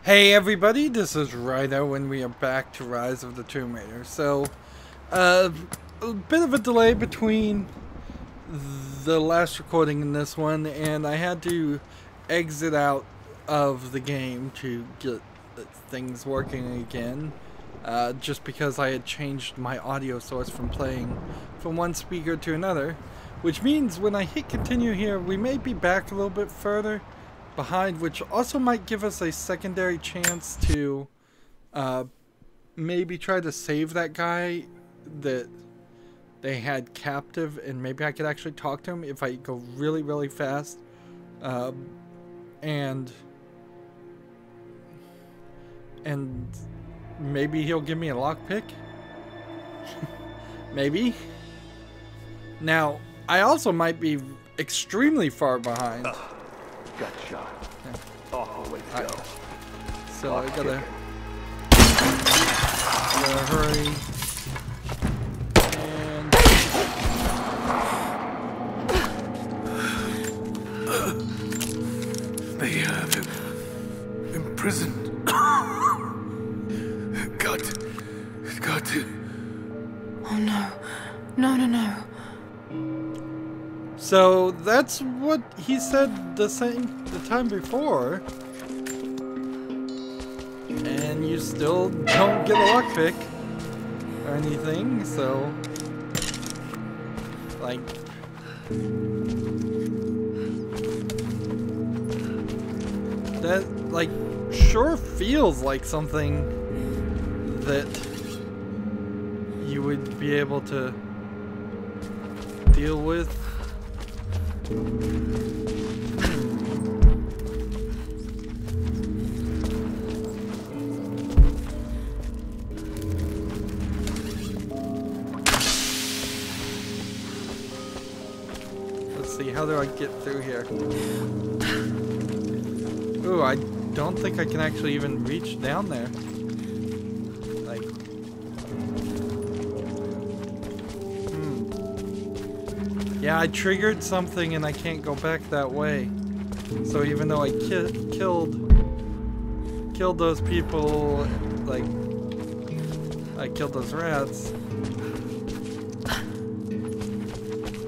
Hey everybody, this is Rydo and we are back to Rise of the Tomb Raider. So, a bit of a delay between the last recording and this one, and I had to exit out of the game to get things working again, just because I had changed my audio source from playing from one speaker to another, which means when I hit continue here, we may be back a little bit further behind, which also might give us a secondary chance to maybe try to save that guy that they had captive, and maybe I could actually talk to him if I go really, really fast. And maybe he'll give me a lockpick. Maybe. Now, I also might be extremely far behind. Got shot. Awful way to go. So I gotta hurry. And they have him imprisoned. Got it. Oh no. No. so that's what he said the time before, and you still don't get a lockpick or anything. So, like, that sure feels like something that you would be able to deal with. Let's see, how do I get through here? Ooh, I don't think I can actually even reach down there. Like, yeah, I triggered something and I can't go back that way. So even though I killed those people, like, I killed those rats,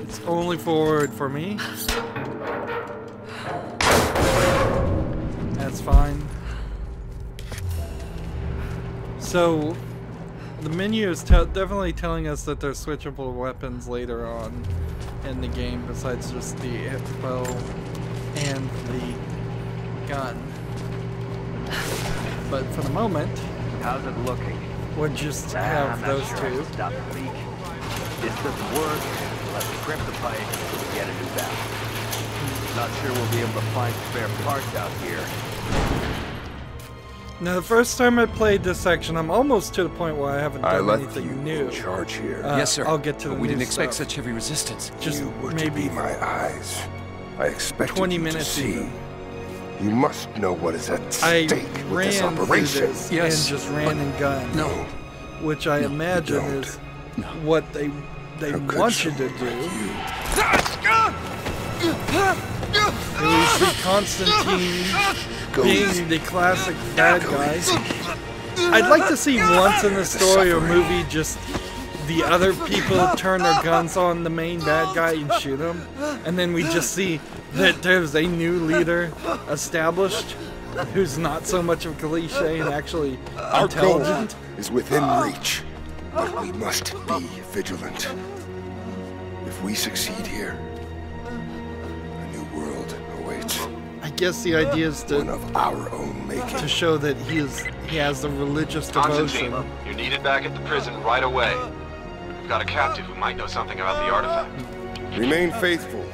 it's only forward for me. That's fine. So the menu is definitely telling us that there's switchable weapons later on in the game besides just the bow and the gun. But for the moment, How's it looking? we'll just have those two. Stop the leak. This doesn't work. Let's grip the pipe and get a new valve. Not sure we'll be able to find spare parts out here. Now, the first time I played this section, I'm almost to the point where I haven't done anything new. In charge here. Yes, sir. I'll get to the We didn't expect stuff. such heavy resistance. Just You were maybe to be my eyes. I expected 20 you minutes to see. even. You must know what is at I stake with this ran through operation. this Yes, and just ran and gunned. No. Which I imagine don't. is what they How could want you to someone do. like you? We see Constantine being the classic bad guy. I'd like to see once in the story or movie just the other people turn their guns on the main bad guy and shoot him, and then we just see that there's a new leader established who's not so much of a cliche and actually Our intelligent. goal is within reach, but we must be vigilant. If we succeed here, a new world awaits. I guess the idea is One to of our own making. show that he has the religious devotion. Constantine, you're needed back at the prison right away. We've got a captive who might know something about the artifact. Remain faithful.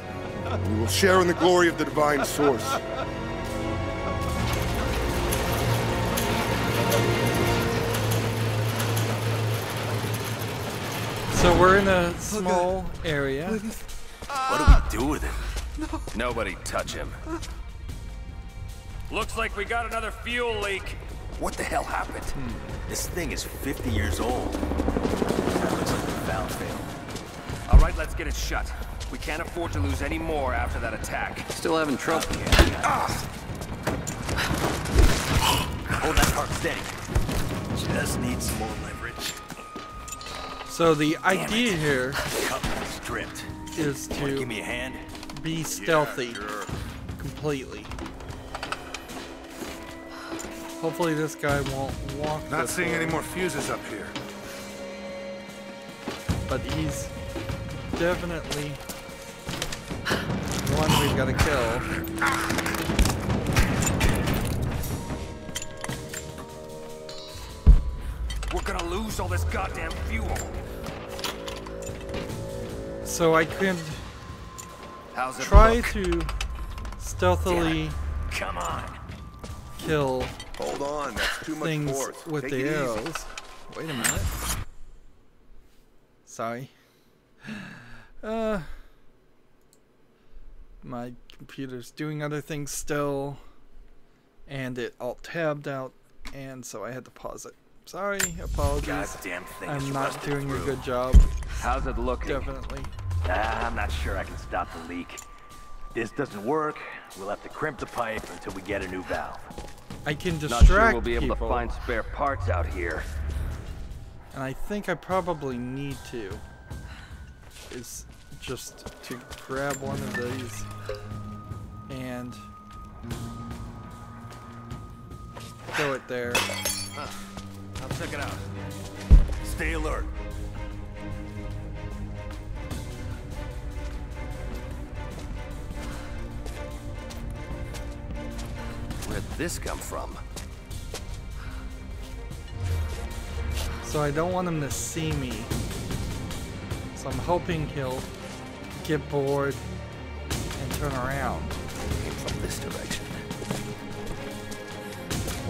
We will share in the glory of the divine source. So we're in a small area. What do we do with him? Nobody touch him. Looks like we got another fuel leak. What the hell happened? This thing is 50 years old. That looks like the valve failed. All right, let's get it shut. We can't afford to lose any more after that attack. Still having trouble. Steady. Just need some more leverage. So the idea here Cutlass stripped. is Wanna to give me a hand? be stealthy completely. Hopefully this guy won't walk. Not this seeing way, any more fuses up here. but he's definitely one we've got to kill. We're gonna lose all this goddamn fuel. So I could How's it try look? to stealthily Come on. kill Hold on, that's too much things force. with Take the it easy. arrows. Wait a minute. Sorry. My computer's doing other things still, and it alt-tabbed out, and so I had to pause it. Sorry, apologies. Goddamn thing is I'm not rusted doing a through. good job. How's it looking? Definitely. I'm not sure I can stop the leak. This doesn't work. We'll have to crimp the pipe until we get a new valve. I can Not distract sure we'll be able people, to find spare parts out here. and I think I probably need to. Is just to grab one of these and throw it there. I'll check it out. Stay alert. Where'd this come from? So I don't want him to see me. So I'm hoping he'll get bored and turn around. Came from this direction.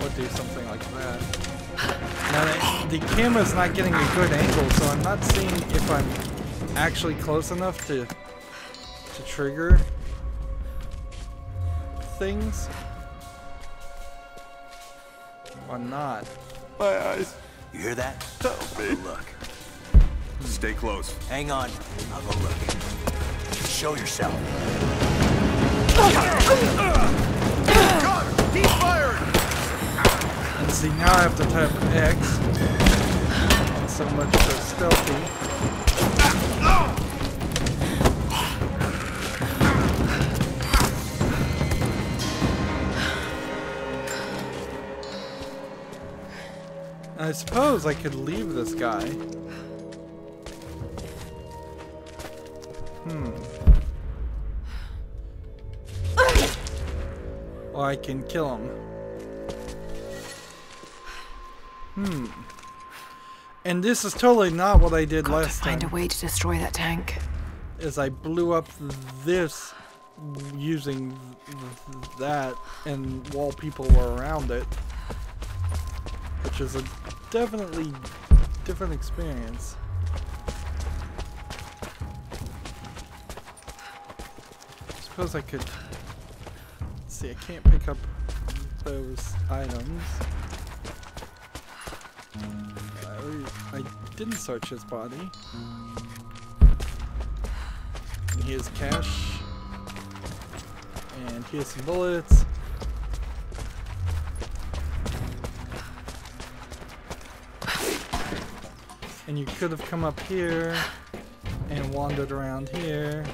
Or do something like that. Now the camera's not getting a good angle, so I'm not seeing if I'm actually close enough to trigger things or not. My eyes. You hear that? Help me. Look. Stay close. Hang on. I'll go look. Show yourself. Keep firing! And see, now I have to type X. Not so much for stealthy. I suppose I could leave this guy. Or I can kill him. And this is totally not what I did Got to last find time. a way to destroy that tank. Is I blew up this using that, and while people were around it, which is a definitely different experience. Suppose I could. Let's see, I can't pick up those items. I didn't search his body. And here's cash. And here's some bullets. And you could have come up here and wandered around here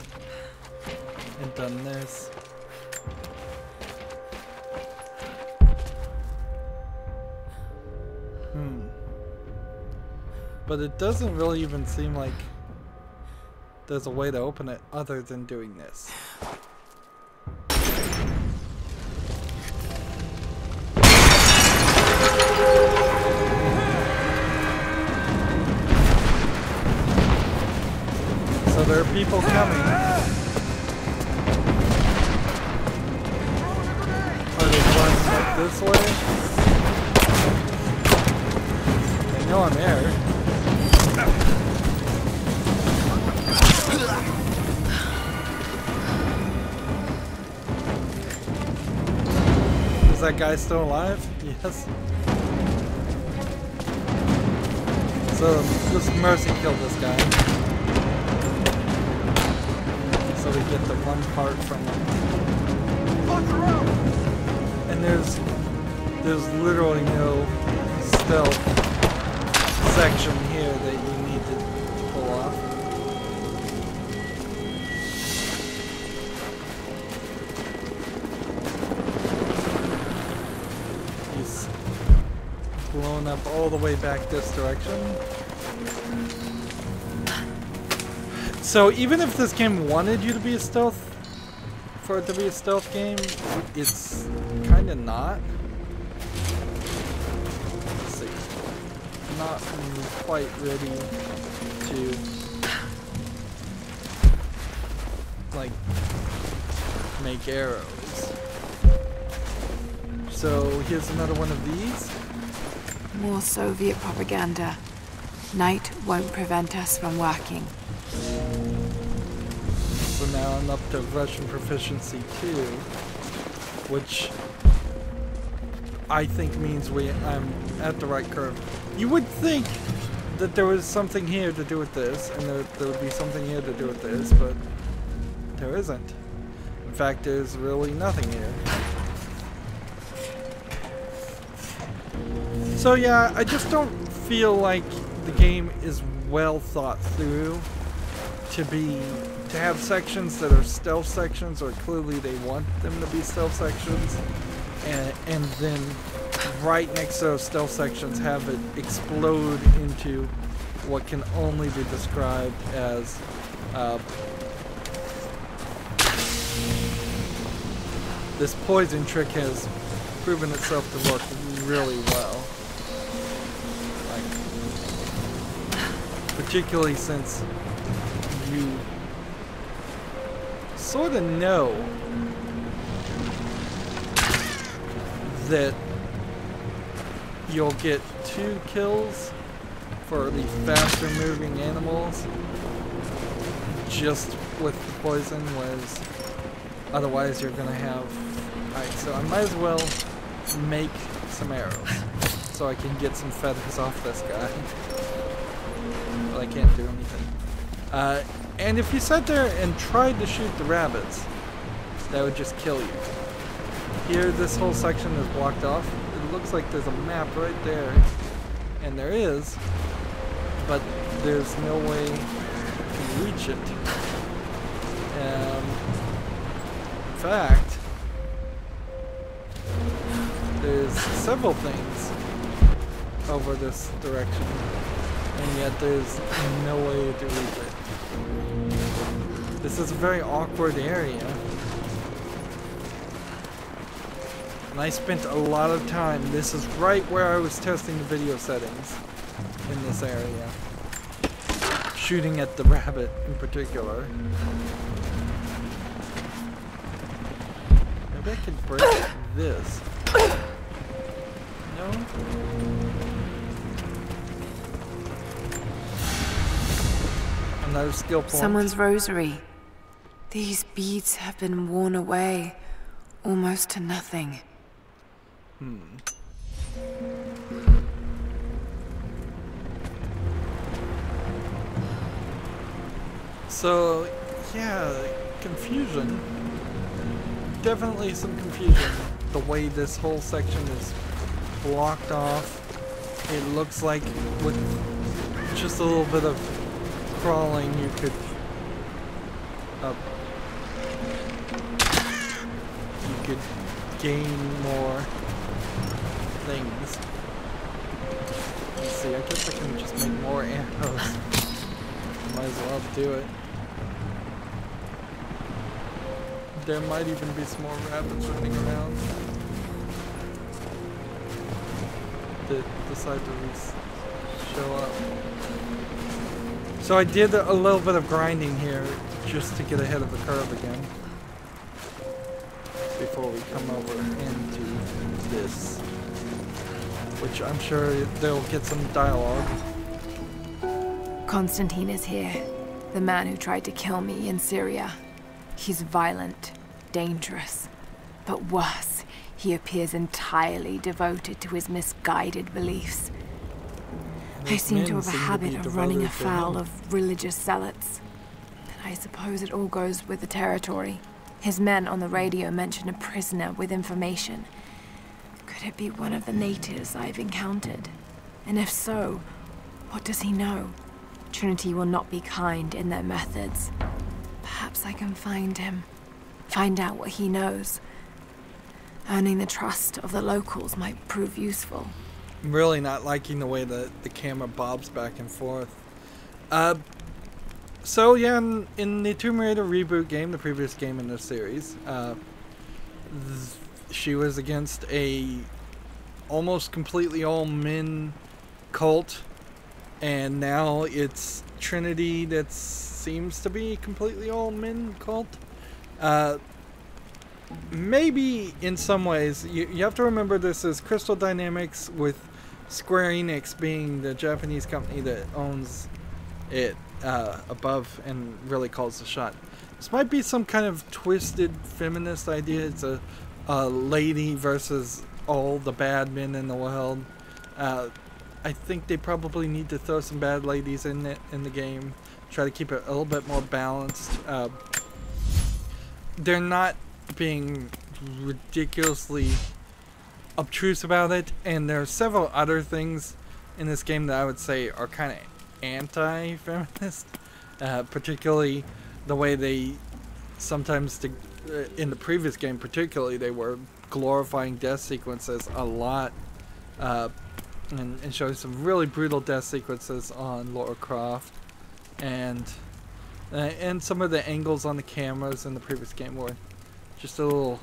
and done this. But it doesn't really even seem like there's a way to open it other than doing this. So there are people coming. Are they going like this way? They know I'm there. Is that guy still alive? Yes. So just mercy kill this guy. So we get the one part from him. And there's literally no stealth section here that you need to pull off. He's blown up all the way back this direction. So even if this game wanted you to be a stealth, for it to be a stealth game, it's kind of not. Let's see. Not quite ready to like make arrows. So here's another one of these. More Soviet propaganda. Night won't prevent us from working. So now I'm up to Russian proficiency 2, which I think means I'm at the right curve. You would think that there was something here to do with this, and there would be something here to do with this, but there isn't. In fact, there's really nothing here. So yeah, I just don't feel like the game is well thought through to have sections that are stealth sections, or clearly they want them to be stealth sections, and then right next to those stealth sections have it explode into what can only be described as this poison trick has proven itself to work really well. Like, particularly since you sort of know that you'll get 2 kills for the faster moving animals just with the poison, whereas otherwise you're gonna have... Alright, so I might as well make some arrows so I can get some feathers off this guy. But I can't do anything. And if you sat there and tried to shoot the rabbits, that would just kill you. Here, this whole section is blocked off. It looks like there's a map right there, and there is, but there's no way to reach it. In fact, there's several things over this direction, and yet there's no way to reach it. This is a very awkward area. And I spent a lot of time, this is right where I was testing the video settings in this area. Shooting at the rabbit in particular. Maybe I could break this. No? Another skill point. Someone's rosary. These beads have been worn away, almost to nothing. So, yeah, confusion. Definitely some confusion. The way this whole section is blocked off. It looks like with just a little bit of crawling you could gain more things. Let's see, I guess I can just make more arrows. Might as well do it. There might even be some more rabbits running around that decide to show up. So I did a little bit of grinding here just to get ahead of the curve again before we come over into this, which I'm sure they'll get some dialogue. Konstantin is here, the man who tried to kill me in Syria. He's violent, dangerous, but worse, he appears entirely devoted to his misguided beliefs. I seem to have a habit of running afoul of religious zealots. But I suppose it all goes with the territory. His men on the radio mentioned a prisoner with information. Could it be one of the natives I've encountered? And if so, what does he know? Trinity will not be kind in their methods. Perhaps I can find him. Find out what he knows. Earning the trust of the locals might prove useful. I'm really not liking the way that the camera bobs back and forth. So yeah, in the Tomb Raider reboot game, the previous game in this series, she was against a almost completely all men cult, and now it's Trinity that seems to be completely all men cult. Maybe in some ways, you have to remember this is Crystal Dynamics, with Square Enix being the Japanese company that owns it above and really calls the shot. This might be some kind of twisted feminist idea. It's a lady versus all the bad men in the world. I think they probably need to throw some bad ladies in the game. Try to keep it a little bit more balanced. They're not being ridiculously obtruse about it, and there are several other things in this game that I would say are kind of anti-feminist, particularly the way they sometimes, in the previous game particularly, they were glorifying death sequences a lot, and showing some really brutal death sequences on Lara Croft, and some of the angles on the cameras in the previous game were just a little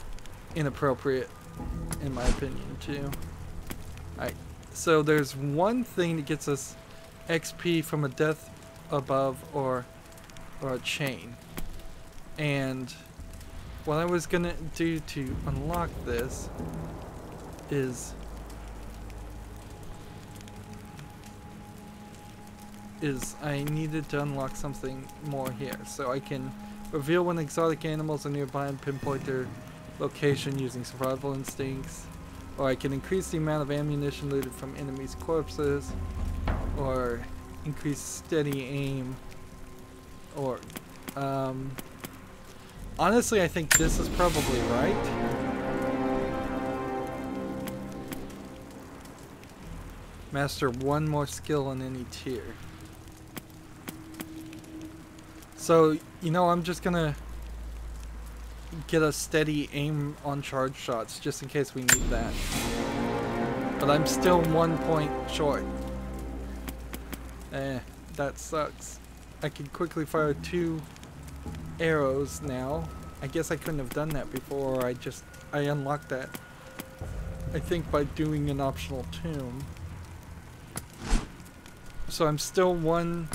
inappropriate, in my opinion, too. Alright, so there's one thing that gets us XP from a death above or a chain. And what I was gonna do to unlock this is I needed to unlock something more here. So I can reveal when exotic animals are nearby and pinpoint their location using survival instincts, or I can increase the amount of ammunition looted from enemies' corpses, or increase steady aim, or honestly I think this is probably right. Master one more skill in any tier. So, you know, I'm just gonna get a steady aim on charge shots just in case we need that. But I'm still 1 point short. That sucks. I can quickly fire 2 arrows now. I guess I couldn't have done that before. I unlocked that, I think, by doing an optional tomb. So I'm still one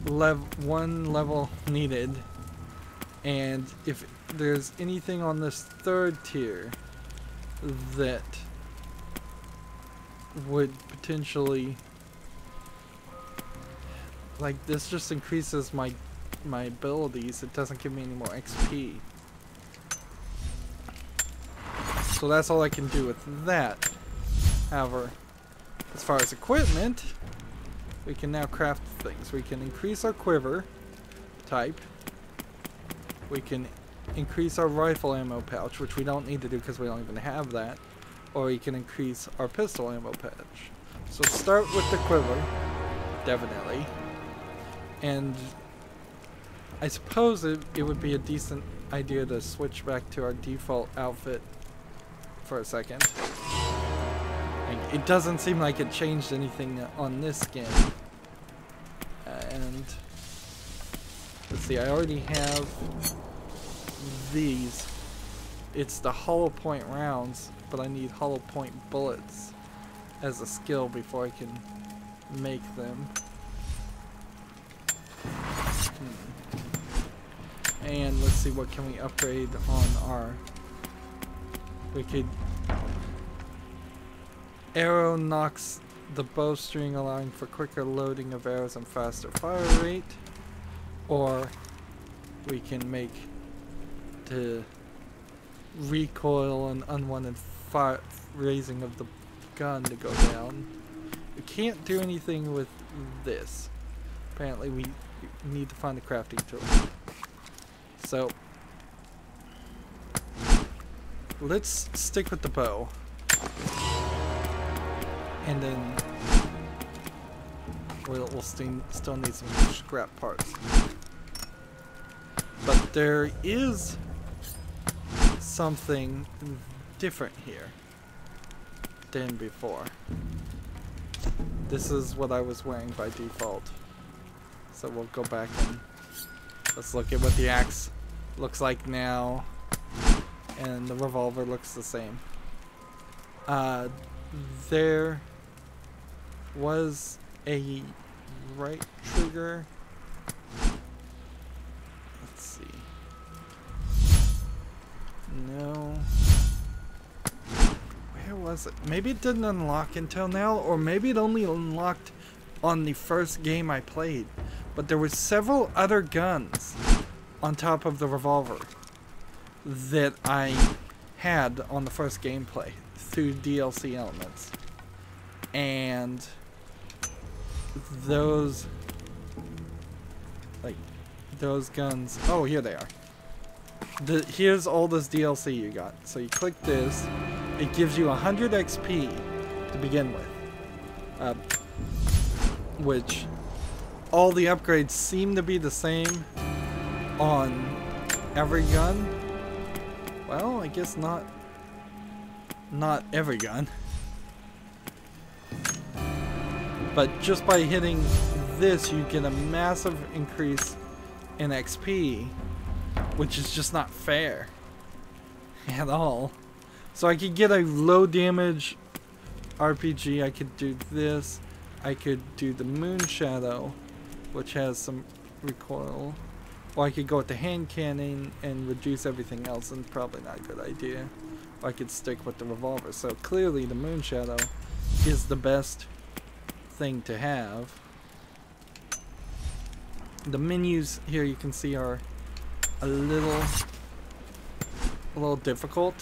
level needed, and if there's anything on this 3rd tier that would potentially, like, this just increases my abilities, it doesn't give me any more XP. So that's all I can do with that. However, as far as equipment, we can now craft things. We can increase our quiver type. We can increase our rifle ammo pouch, which we don't need to do because we don't even have that. Or we can increase our pistol ammo pouch. So start with the quiver, definitely. And I suppose it would be a decent idea to switch back to our default outfit for a second. It doesn't seem like it changed anything on this skin. And let's see, I already have these. It's the hollow point rounds, but I need hollow point bullets as a skill before I can make them. And let's see, what can we upgrade on our... We could... Arrow knocks the bowstring, allowing for quicker loading of arrows and faster fire rate. Or we can make the recoil and unwanted raising of the gun to go down. We can't do anything with this. Apparently we need to find a crafting tool. So let's stick with the bow. And then we'll still need some scrap parts. But there is something different here than before. This is what I was wearing by default. So we'll go back and let's look at what the axe looks like now. And the revolver looks the same. There was a right trigger. Let's see. No. Where was it? Maybe it didn't unlock until now, or maybe it only unlocked on the first game I played. But there were several other guns on top of the revolver that I had on the first gameplay through DLC elements. And those guns, oh, here they are. Here's all this DLC you got. So you click this, it gives you 100 XP to begin with, which all the upgrades seem to be the same on every gun. Well, I guess not every gun. But just by hitting this, you get a massive increase in XP, which is just not fair at all. So I could get a low damage RPG, I could do this, I could do the Moon Shadow, which has some recoil, or I could go with the hand cannon and reduce everything else, and probably not a good idea. Or I could stick with the revolver. So clearly the Moon Shadow is the best thing to have. The menus here you can see are a little difficult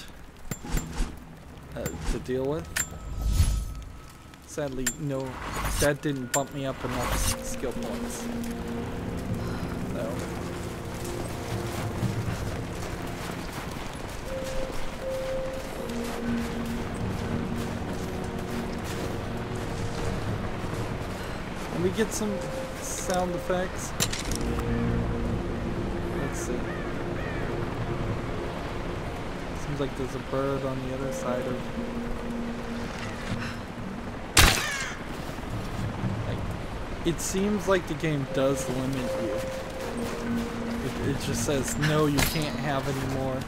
to deal with. Sadly, no, that didn't bump me up enough skill points. So. And we get some sound effects. Let's see. Seems like there's a bird on the other side of. It seems like the game does limit you. It just says, no, you can't have any more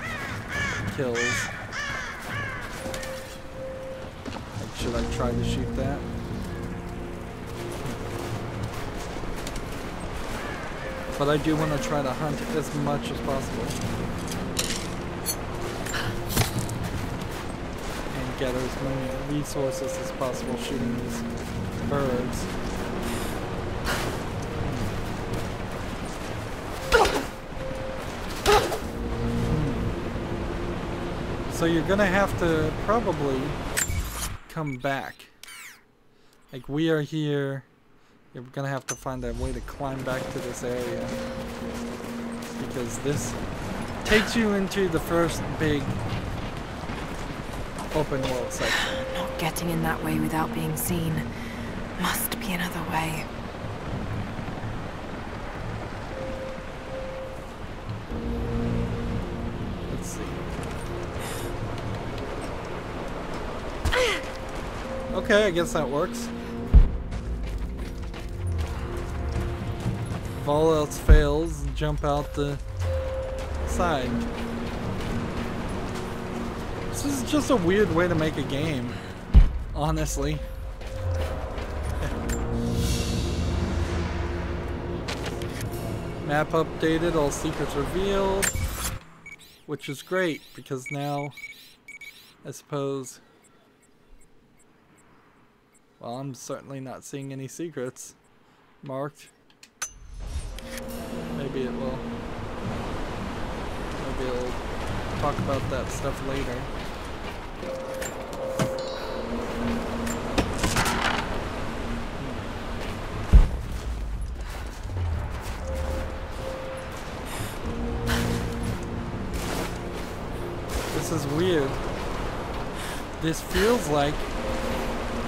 kills. Like, should I try to shoot that? But I do want to try to hunt as much as possible. And get as many resources as possible shooting these birds. So you're gonna have to probably come back. Like, we are here. You're gonna have to find a way to climb back to this area. Because this takes you into the first big open world section. Not getting in that way without being seen. Must be another way. Let's see. Okay, I guess that works. If all else fails, jump out the side. This is just a weird way to make a game, honestly. Map updated, all secrets revealed, which is great because now, I suppose, well, I'm certainly not seeing any secrets marked. Maybe it will. Maybe it'll talk about that stuff later. This is weird. This feels like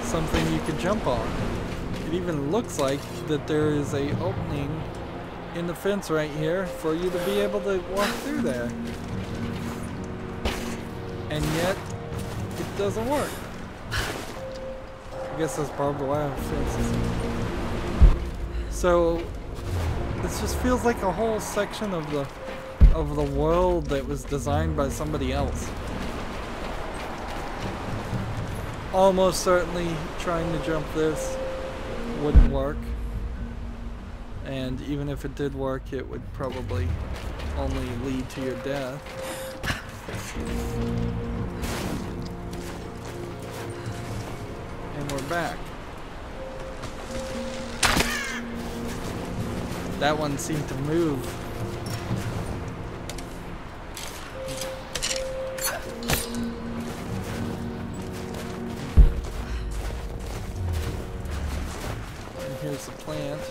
something you could jump on. it even looks like that there is a opening in the fence right here for you to be able to walk through there. And yet, it doesn't work. I guess that's barbed wire fences. So, this just feels like a whole section of the world that was designed by somebody else. Almost certainly trying to jump this wouldn't work. And even if it did work, it would probably only lead to your death. And we're back. That one seemed to move. And here's the plant.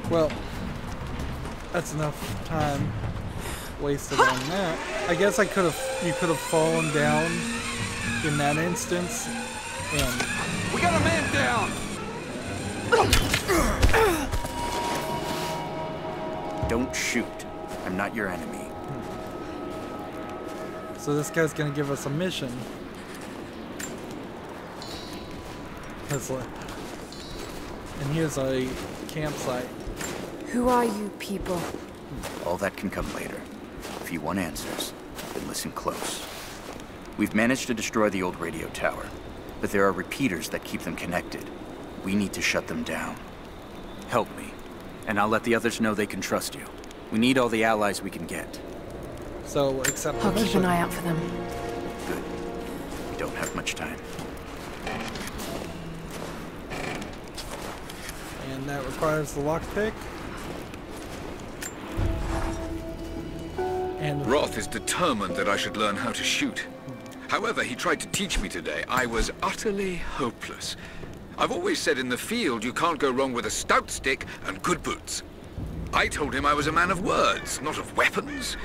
Well, that's enough time wasted on that. I guess you could have fallen down in that instance and We got a man down! Don't shoot. I'm not your enemy. so this guy's gonna give us a mission. And here's a campsite. Who are you people? All that can come later. If you want answers, then listen close. We've managed to destroy the old radio tower, but there are repeaters that keep them connected. We need to shut them down. Help me, and I'll let the others know they can trust you. We need all the allies we can get. So accept the I'll keep mission. an eye out for them. Good. We don't have much time. And that requires the lockpick. And Roth is determined that I should learn how to shoot. However, he tried to teach me today. I was utterly hopeless. I've always said in the field you can't go wrong with a stout stick and good boots. I told him I was a man of words, not of weapons.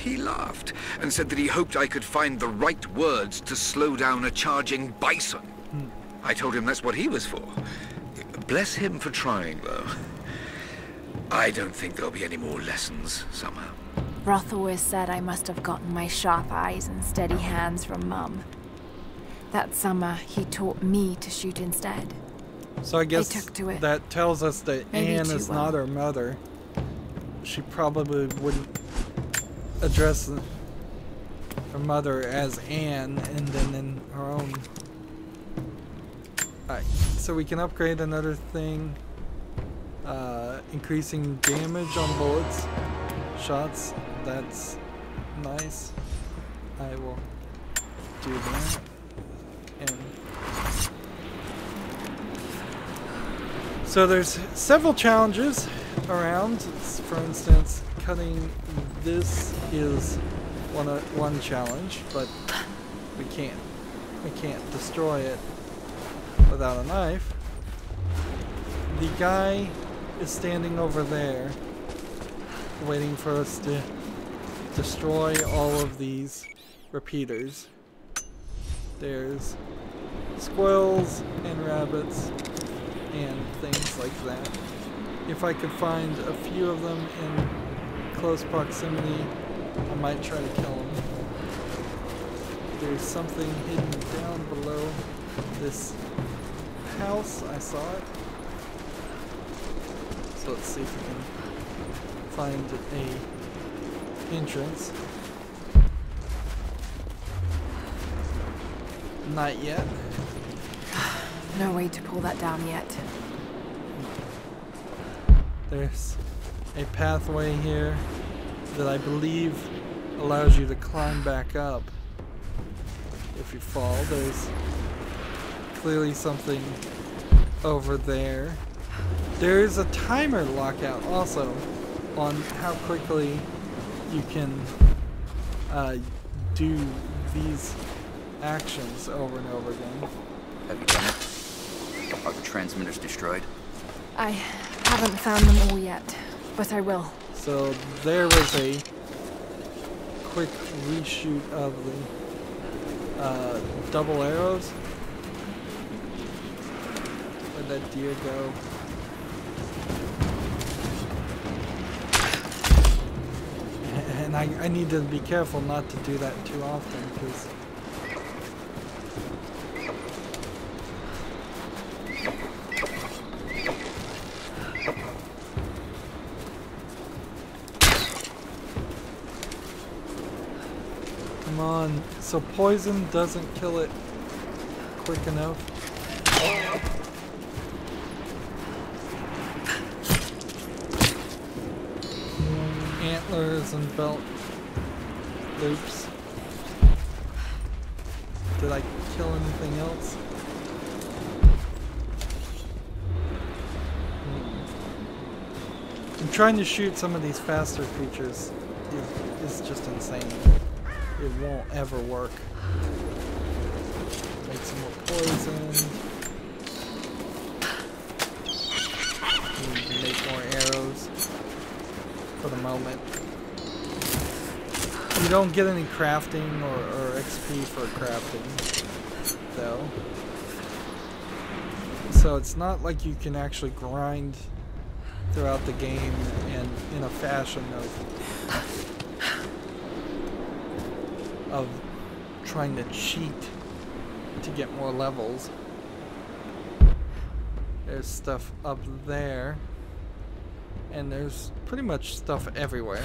He laughed and said that he hoped I could find the right words to slow down a charging bison. I told him that's what he was for. Bless him for trying, though. I don't think there'll be any more lessons, somehow. Roth always said I must have gotten my sharp eyes and steady hands from Mum. That summer, he taught me to shoot instead. so I guess took to it. that tells us that Maybe Anne too is well. not her mother. She probably wouldn't address her mother as Anne and then in her own. Alright, so we can upgrade another thing. Increasing damage on bullets. Shots. That's nice. I will do that. And so there's several challenges around. For instance, cutting this is one challenge, but we can't destroy it without a knife. The guy is standing over there waiting for us to destroy all of these repeaters. There's squirrels and rabbits and things like that. If I could find a few of them in close proximity, I might try to kill them. There's something hidden down below this house. I saw it. So let's see if we can find a entrance. Not yet. No way to pull that down yet. There's a pathway here that I believe allows you to climb back up. If you fall, there's clearly something over there. There's a timer lockout also on how quickly you can do these actions over and over again. Have you done it? Are the transmitters destroyed? I haven't found them all yet, but I will. So there was a quick reshoot of the double arrows. Where'd that deer go? And I need to be careful not to do that too often, because come on, so poison doesn't kill it quick enough. Antlers and belt loops. Did I kill anything else? I'm trying to shoot some of these faster creatures. It's just insane. It won't ever work. Make some more poison. Make more arrows. For the moment. You don't get any crafting or XP for crafting, though. So it's not like you can actually grind throughout the game and in a fashion of trying to cheat to get more levels. There's stuff up there. And there's pretty much stuff everywhere.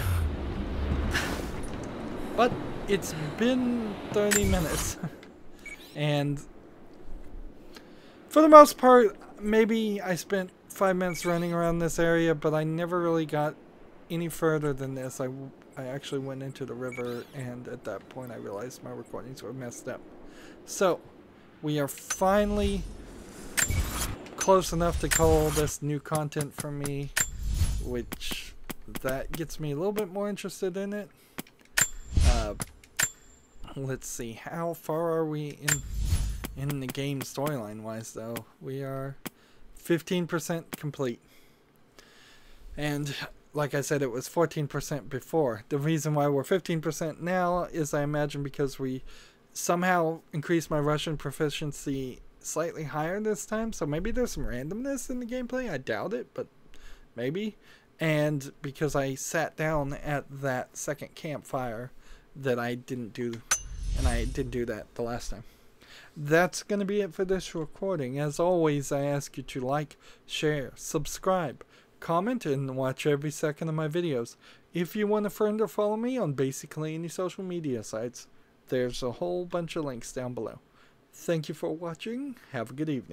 But it's been 30 minutes. And for the most part, maybe I spent 5 minutes running around this area, but I never really got any further than this. I actually went into the river, and at that point I realized my recordings were messed up. So, we are finally close enough to call this new content for me, which that gets me a little bit more interested in it. Let's see, how far are we in the game storyline wise though? We are 15% complete. And like I said, it was 14% before. The reason why we're 15% now is, I imagine, because we somehow increased my Russian proficiency slightly higher this time. So maybe there's some randomness in the gameplay. I doubt it, but maybe. And because I sat down at that second campfire that I didn't do, and I didn't do that the last time. That's going to be it for this recording. As always, I ask you to like, share, subscribe, comment, and watch every second of my videos. If you want a friend or follow me on basically any social media sites, there's a whole bunch of links down below. Thank you for watching. Have a good evening.